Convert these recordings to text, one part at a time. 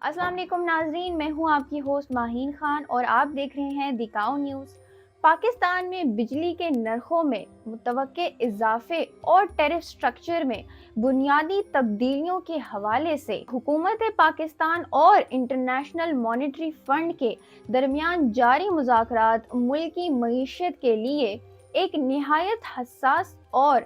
السلام علیکم ناظرین، میں ہوں آپ کی ہوسٹ ماہین خان اور آپ دیکھ رہے ہیں دکھاؤ نیوز۔ پاکستان میں بجلی کے نرخوں میں متوقع اضافے اور ٹیرف سٹرکچر میں بنیادی تبدیلیوں کے حوالے سے حکومت پاکستان اور انٹرنیشنل مانیٹری فنڈ کے درمیان جاری مذاکرات ملکی معیشت کے لیے ایک نہایت حساس اور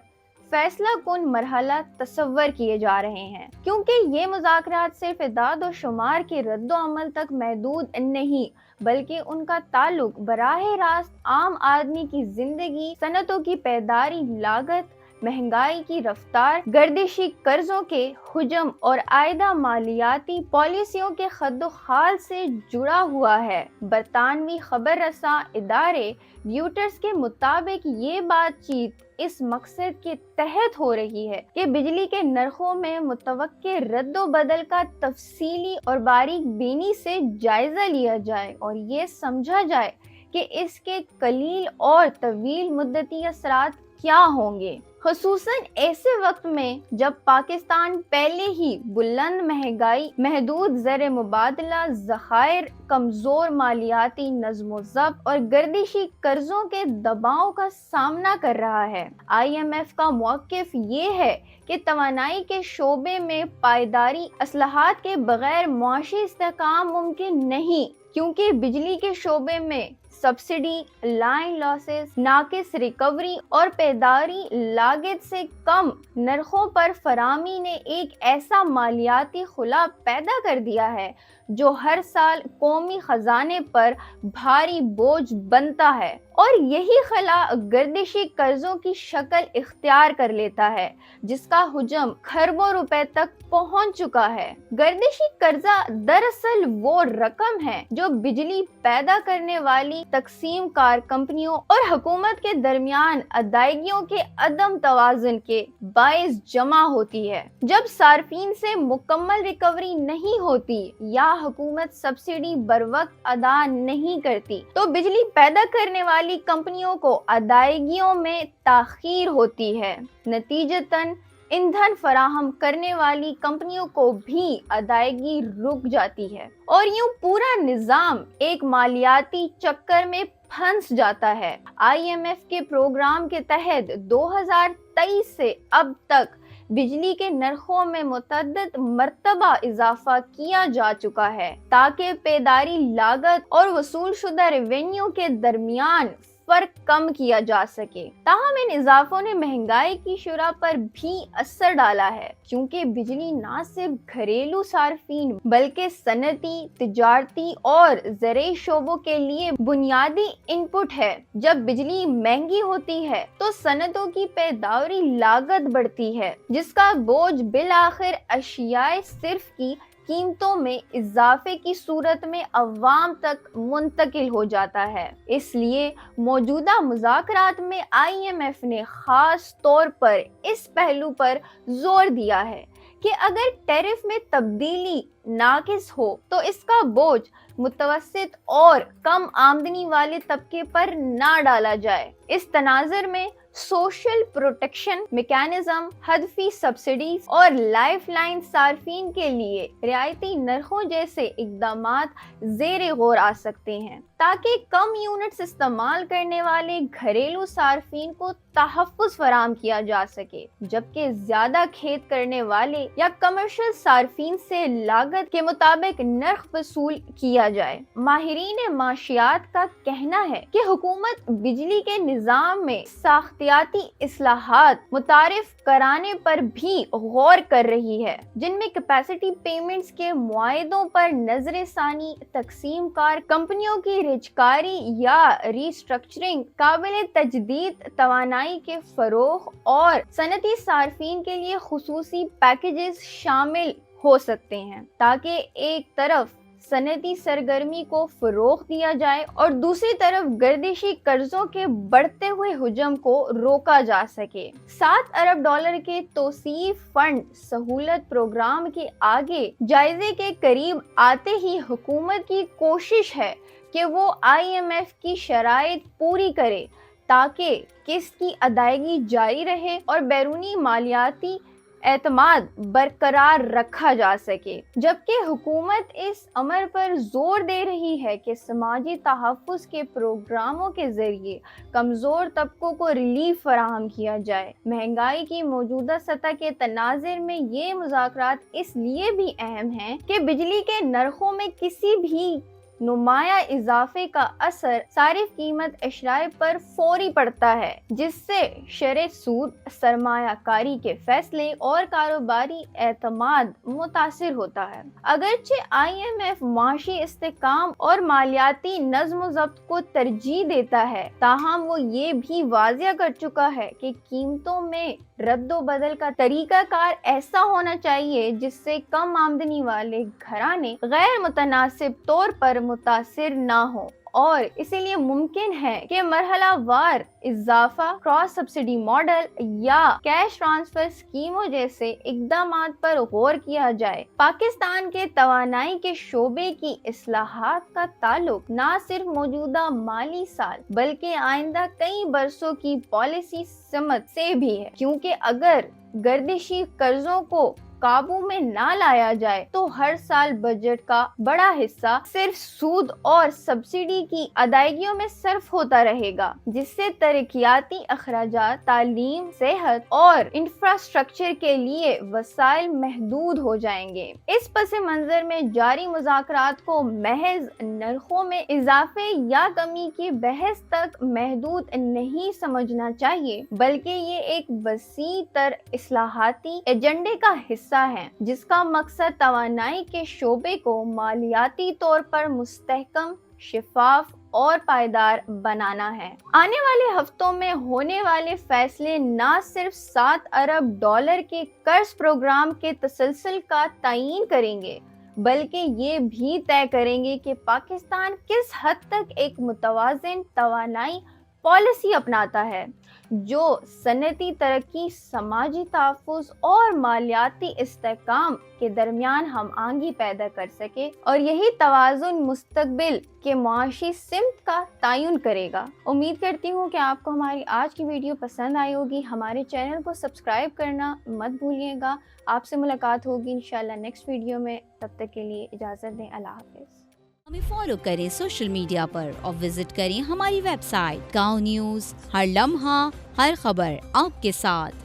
فیصلہ کن مرحلہ تصور کیے جا رہے ہیں، کیونکہ یہ مذاکرات صرف اعداد و شمار کے رد و عمل تک محدود نہیں بلکہ ان کا تعلق براہ راست عام آدمی کی زندگی، صنعتوں کی پائیداری، لاگت، مہنگائی کی رفتار، گردشی قرضوں کے حجم اور عائدہ مالیاتی پالیسیوں کے خد و خال سے جڑا ہوا ہے۔ برطانوی خبر رساں ادارے ریوٹرز کے مطابق یہ بات چیت اس مقصد کے تحت ہو رہی ہے کہ بجلی کے نرخوں میں متوقع رد و بدل کا تفصیلی اور باریک بینی سے جائزہ لیا جائے اور یہ سمجھا جائے کہ اس کے قلیل اور طویل مدتی اثرات کیا ہوں گے، خصوصاً ایسے وقت میں جب پاکستان پہلے ہی بلند مہنگائی، محدود زر مبادلہ ذخائر، کمزور مالیاتی نظم و ضبط اور گردشی قرضوں کے دباؤ کا سامنا کر رہا ہے۔ IMF کا موقف یہ ہے کہ توانائی کے شعبے میں پائیداری اصلاحات کے بغیر معاشی استحکام ممکن نہیں، کیونکہ بجلی کے شعبے میں سبسڈی، لائن لاسز، ناقص ریکوری اور پائیداری لاگت سے کم نرخوں پر فراہمی نے ایک ایسا مالیاتی خلا پیدا کر دیا ہے جو ہر سال قومی خزانے پر بھاری بوجھ بنتا ہے، اور یہی خلا گردشی قرضوں کی شکل اختیار کر لیتا ہے جس کا حجم کھربوں روپے تک پہنچ چکا ہے۔ گردشی قرضہ دراصل وہ رقم ہے جو بجلی پیدا کرنے والی تقسیم کار کمپنیوں اور حکومت کے درمیان ادائیگیوں کے عدم توازن کے باعث جمع ہوتی ہے۔ جب صارفین سے مکمل ریکوری نہیں ہوتی یا حکومت سبسڈی بروقت ادا نہیں کرتی تو بجلی پیدا کرنے والی کمپنیوں کو ادائیگیوں میں تاخیر ہوتی ہے، نتیجتاً ایندھن فراہم کرنے والی کمپنیوں کو بھی ادائیگی رک جاتی ہے اور یوں پورا نظام ایک مالیاتی چکر میں پھنس جاتا ہے۔ IMF کے پروگرام کے تحت 2023 سے اب تک بجلی کے نرخوں میں متعدد مرتبہ اضافہ کیا جا چکا ہے تاکہ پائیداری لاگت اور وصول شدہ ریونیو کے درمیان فرق کم کیا جا سکے۔ تاہم ان اضافوں نے مہنگائی کی شرح پر بھی اثر ڈالا ہے، کیونکہ بجلی نہ صرف گھریلو صارفین بلکہ صنعتی، تجارتی اور زرعی شعبوں کے لیے بنیادی ان پٹ ہے۔ جب بجلی مہنگی ہوتی ہے تو صنعتوں کی پائیداری لاگت بڑھتی ہے، جس کا بوجھ بالآخر اشیاء صرف کی قیمتوں میں اضافے کی صورت میں عوام تک منتقل ہو جاتا ہے۔ اس لیے موجودہ مذاکرات میں IMF نے خاص طور پر اس پہلو پر زور دیا ہے کہ اگر ٹیرف میں تبدیلی ناقص ہو تو اس کا بوجھ متوسط اور کم آمدنی والے طبقے پر نہ ڈالا جائے۔ اس تناظر میں سوشل پروٹیکشن میکانزم، ہدفی سبسڈیز اور لائف لائن صارفین کے لیے رعایتی نرخوں جیسے اقدامات زیر غور آ سکتے ہیں تاکہ کم یونٹس استعمال کرنے والے گھریلو صارفین کو تحفظ فراہم کیا جا سکے، جبکہ زیادہ کھیت کرنے والے یا کمرشل صارفین سے لاگت کے مطابق نرخ وصول کیا جائے۔ ماہرین معاشیات کا کہنا ہے کہ حکومت بجلی کے نظام میں ساختیاتی اصلاحات متعارف کرانے پر بھی غور کر رہی ہے، جن میں کیپیسٹی پیمنٹس کے معاہدوں پر نظر ثانی، تقسیم کار کمپنیوں کی رجکاری یا ری اسٹرکچرنگ، قابل تجدید توانائی کے فروغ اور صنعتی صارفین کے لیے خصوصی پیکیجز شامل ہو سکتے ہیں، تاکہ ایک طرف صنعتی سرگرمی کو فروغ دیا جائے اور دوسری طرف گردشی قرضوں کے بڑھتے ہوئے حجم کو روکا جا سکے۔ $7 ارب کے توسیعی فنڈ سہولت پروگرام کے آگے جائزے کے قریب آتے ہی حکومت کی کوشش ہے کہ وہ IMF کی شرائط پوری کرے تاکہ قسط کی ادائیگی جاری رہے اور بیرونی مالیاتی اعتماد برقرار رکھا جا سکے، جبکہ حکومت اس امر پر زور دے رہی ہے کہ سماجی تحفظ کے پروگراموں کے ذریعے کمزور طبقوں کو ریلیف فراہم کیا جائے۔ مہنگائی کی موجودہ سطح کے تناظر میں یہ مذاکرات اس لیے بھی اہم ہیں کہ بجلی کے نرخوں میں کسی بھی نمایاں اضافے کا اثر صارف قیمت اشرائے پر فوری پڑتا ہے، جس سے شرح سود، سرمایہ کاری کے فیصلے اور کاروباری اعتماد متاثر ہوتا ہے۔ اگرچہ IMF معاشی استحکام اور مالیاتی نظم و ضبط کو ترجیح دیتا ہے، تاہم وہ یہ بھی واضح کر چکا ہے کہ قیمتوں میں رد و بدل کا طریقہ کار ایسا ہونا چاہیے جس سے کم آمدنی والے گھرانے غیر متناسب طور پر متاثر نہ ہوں، اور اسی لیے ممکن ہے کہ مرحلہ وار اضافہ، کراس سبسڈی ماڈل یا کیش ٹرانسفر اسکیموں جیسے اقدامات پر غور کیا جائے۔ پاکستان کے توانائی کے شعبے کی اصلاحات کا تعلق نہ صرف موجودہ مالی سال بلکہ آئندہ کئی برسوں کی پالیسی سمت سے بھی ہے، کیونکہ اگر گردشی قرضوں کو قابو میں نہ لایا جائے تو ہر سال بجٹ کا بڑا حصہ صرف سود اور سبسڈی کی ادائیگیوں میں صرف ہوتا رہے گا، جس سے ترقیاتی اخراجات، تعلیم، صحت اور انفراسٹرکچر کے لیے وسائل محدود ہو جائیں گے۔ اس پس منظر میں جاری مذاکرات کو محض نرخوں میں اضافے یا کمی کی بحث تک محدود نہیں سمجھنا چاہیے، بلکہ یہ ایک وسیع تر اصلاحاتی ایجنڈے کا حصہ ہے جس کا مقصد توانائی کے شعبے کو مالیاتی طور پر مستحکم، شفاف اور پائیدار بنانا ہے۔ آنے والے ہفتوں میں ہونے والے فیصلے نہ صرف $7 ارب کے قرض پروگرام کے تسلسل کا تعین کریں گے، بلکہ یہ بھی طے کریں گے کہ پاکستان کس حد تک ایک متوازن توانائی پالیسی اپناتا ہے جو صنعتی ترقی، سماجی تحفظ اور مالیاتی استحکام کے درمیان ہم آہنگی پیدا کر سکے، اور یہی توازن مستقبل کے معاشی سمت کا تعین کرے گا۔ امید کرتی ہوں کہ آپ کو ہماری آج کی ویڈیو پسند آئی ہوگی۔ ہمارے چینل کو سبسکرائب کرنا مت بھولیے گا۔ آپ سے ملاقات ہوگی انشاءاللہ نیکسٹ ویڈیو میں، تب تک کے لیے اجازت دیں۔ اللہ حافظ۔ ہمیں فالو کریں سوشل میڈیا پر اور وزٹ کریں ہماری ویب سائٹ گاؤں نیوز، ہر لمحہ ہر خبر آپ کے ساتھ۔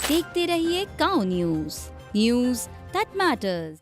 دیکھتے رہیے گاؤں نیوز، نیوز دیٹ میٹرز۔